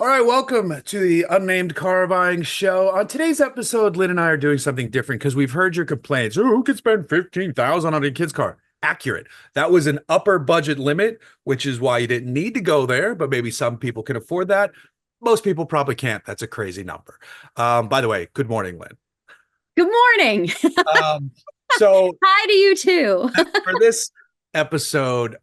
All right, welcome to the Unnamed Car Buying Show. On today's episode, Lynn and I are doing something different because we've heard your complaints. Oh, who could spend 15,000 on a kid's car? Accurate. That was an upper budget limit, which is why you didn't need to go there, but maybe some people can afford that. Most people probably can't. That's a crazy number. By the way, good morning, Lynn. Good morning. Um, so Hi to you too. for this episode,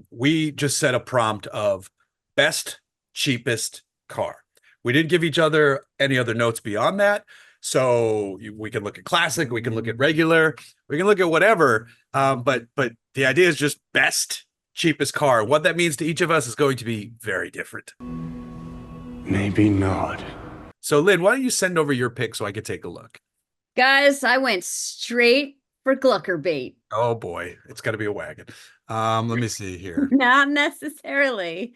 we just set a prompt of best, cheapest car. We didn't give each other any other notes beyond that. So we can look at classic, we can look at regular, we can look at whatever. But the idea is just best, cheapest car. What that means to each of us is going to be very different. Maybe not. So Lynn, why don't you send over your pick so I can take a look? Guys, I went straight for Glucker bait. Oh boy, it's got to be a wagon. Let me see here. Not necessarily.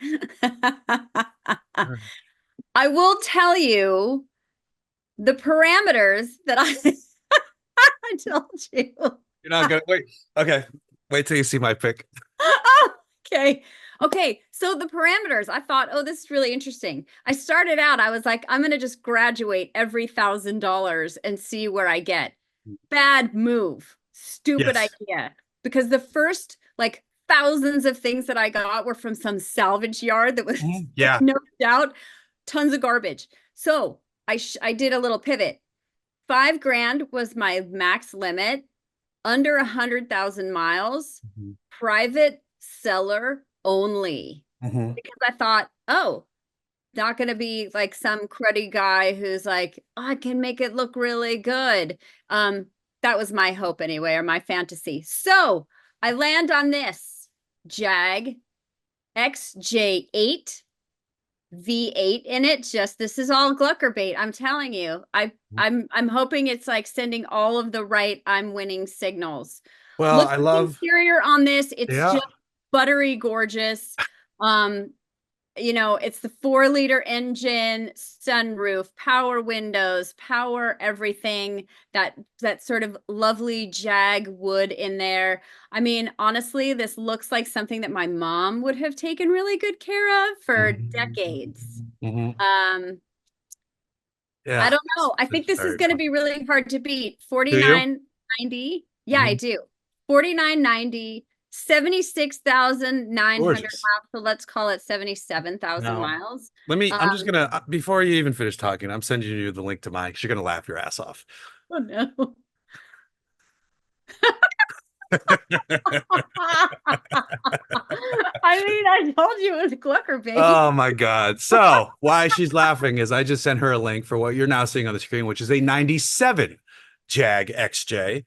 I will tell you the parameters that I told you. You're not gonna wait. Okay, wait till you see my pick. Okay. Okay. So the parameters, I thought, oh, this is really interesting. I started out, I was like, I'm going to just graduate every $1,000 and see where I get. Bad move. Stupid Yes. idea. Because the first like thousands of things that I got were from some salvage yard that was Yeah. no doubt tons of garbage. So I did a little pivot. 5 grand was my max limit, under 100,000 miles, private seller only. Because I thought, oh, not going to be like some cruddy guy who's like, oh, I can make it look really good. That was my hope anyway, or my fantasy. So I land on this Jag XJ8 V8 in it. Just this is all Glucker bait. I'm telling you. I'm hoping it's like sending all of the right I'm winning signals. Well, Look I at the love, interior on this. It's yeah. just buttery gorgeous. It's the 4-liter engine, sunroof, power windows, power everything, that sort of lovely Jag wood in there. I mean, honestly, this looks like something that my mom would have taken really good care of for decades. Yeah. I don't know. I think It's this is very going to fun. be really hard to beat. Do you? 49.90. Yeah, I do. 49.90, 76,900 miles. Gorgeous. So let's call it 77,000 Now, miles. I'm just gonna, before you even finish talking, I'm sending you the link to mine because you're gonna laugh your ass off. Oh no. I mean, I told you it was Glucker bait. Oh my God. So why she's laughing is I just sent her a link for what you're now seeing on the screen, which is a 97 Jag XJ.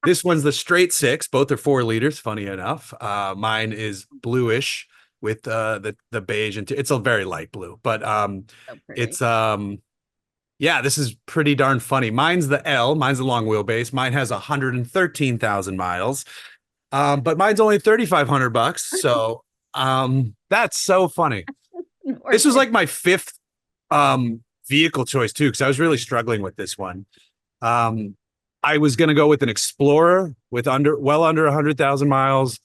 This one's the straight six. Both are 4 liters, funny enough. Mine is bluish with the beige, and it's a very light blue, but So pretty. it's yeah, this is pretty darn funny. Mine's the L, mine's the long wheelbase. Mine has 113,000 miles. But mine's only 3,500 bucks. So that's so funny. This was like my fifth vehicle choice too, because I was really struggling with this one. I was gonna go with an Explorer with well under 100,000 miles.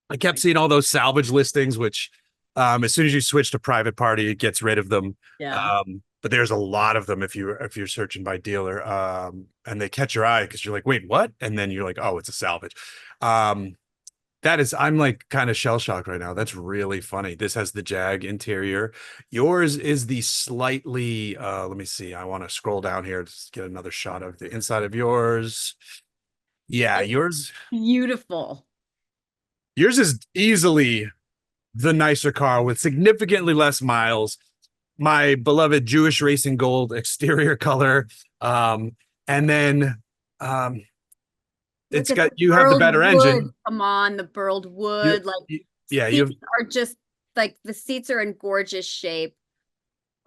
I kept seeing all those salvage listings, which as soon as you switch to private party, it gets rid of them. Yeah. But there's a lot of them if you're searching by dealer, and they catch your eye because you're like, wait, what? And then you're like, oh, it's a salvage. I'm like kind of shell shocked right now. That's really funny. This has the Jag interior. Yours is the slightly, let me see. I want to scroll down here to get another shot of the inside of yours. Yeah, yours Beautiful. is easily the nicer car with significantly less miles. My beloved Jewish racing gold exterior color. And then it's got, you have the better engine. Come on, the burled wood. Yeah, seats are just like, the seats are in gorgeous shape.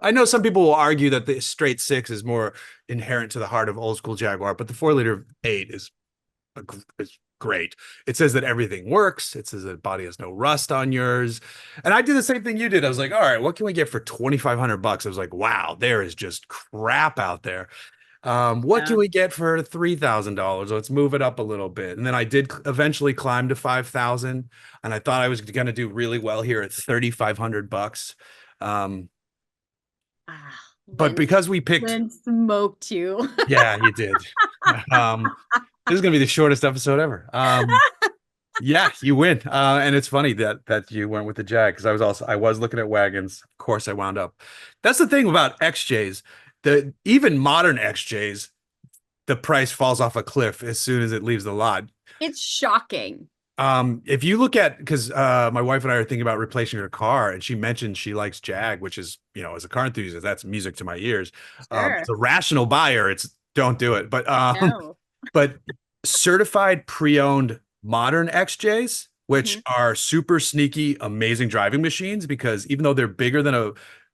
I know some people will argue that the straight six is more inherent to the heart of old school Jaguar, but the 4-liter 8 is great. It says that everything works. It says that the body has no rust on yours. And I did the same thing you did. I was like, all right, what can we get for 2,500 bucks? I was like, wow, there is just crap out there. What can we get for $3,000? Let's move it up a little bit. And then I did eventually climb to 5,000, and I thought I was going to do really well here at 3,500 bucks. Um, Ah, but because we picked, Lynn smoked you. yeah, you did. This is gonna be the shortest episode ever. Yeah, you win. And it's funny that you went with the Jag because I was looking at wagons. Of course, I wound up. That's the thing about XJs. The even modern XJs, the price falls off a cliff as soon as it leaves the lot. It's shocking. If you look at because my wife and I are thinking about replacing her car, and she mentioned she likes Jag, which is, as a car enthusiast, that's music to my ears. Sure. As a rational buyer, it's don't do it. No. But certified pre-owned modern XJs, which Mhm. are super sneaky, amazing driving machines, because even though they're bigger than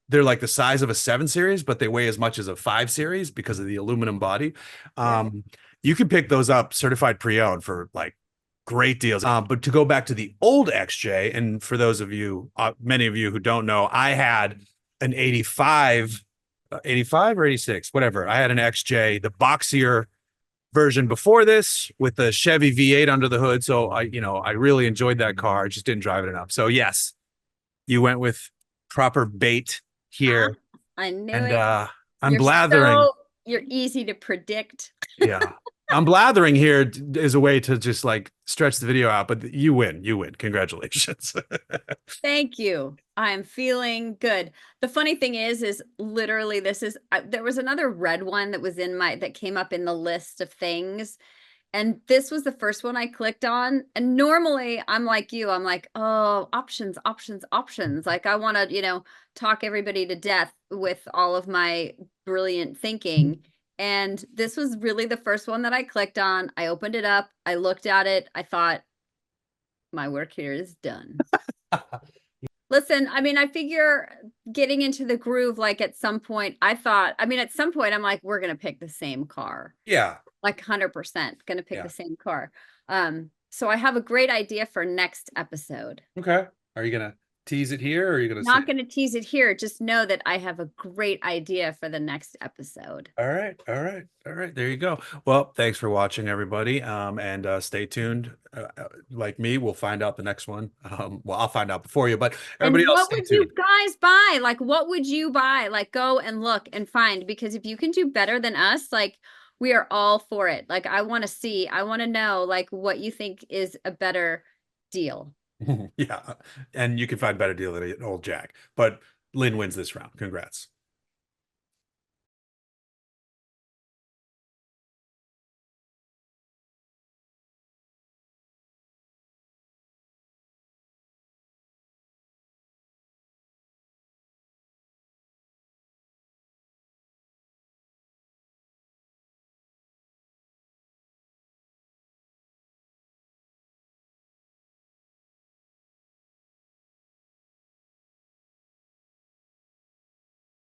they're like the size of a 7 Series, but they weigh as much as a 5 Series because of the aluminum body. Yeah. You can pick those up certified pre-owned for like great deals. But to go back to the old XJ, and for those of you, many of you who don't know, I had an 85 or 86, whatever. I had an XJ, the boxier version before this with the Chevy V8 under the hood. So I really enjoyed that car. I just didn't drive it enough. So yes, you went with proper bait here. I knew And it. I'm blathering. You're easy to predict. Yeah. I'm blathering here as a way to just like stretch the video out, but you win. Congratulations. Thank you. I'm feeling good. The funny thing is literally there was another red one that came up in the list of things. And this was the first one I clicked on. And normally I'm like you, I'm like, oh, options, options, options. Like I want to, talk everybody to death with all of my brilliant thinking. And this was really the first one that I clicked on. I opened it up. I looked at it. I thought, my work here is done. Listen, I mean, I figure getting into the groove, like at some point, at some point, I'm like, we're going to pick the same car. Yeah. Like 100% going to pick Yeah. the same car. So I have a great idea for next episode. Okay. Are you going to tease it here or are you going to Not going to tease it here. Just know that I have a great idea for the next episode. All right. There you go. Well, thanks for watching, everybody. And stay tuned. Like me, we'll find out the next one. Well, I'll find out before you, but everybody else, What stay would tuned. you guys buy? Like, what would you buy? Like, go and look and find, because if you can do better than us, like, we are all for it. Like, I want to know, like, what you think is a better deal. Yeah. And you can find better deal than an old Jag, but Lynn wins this round. Congrats.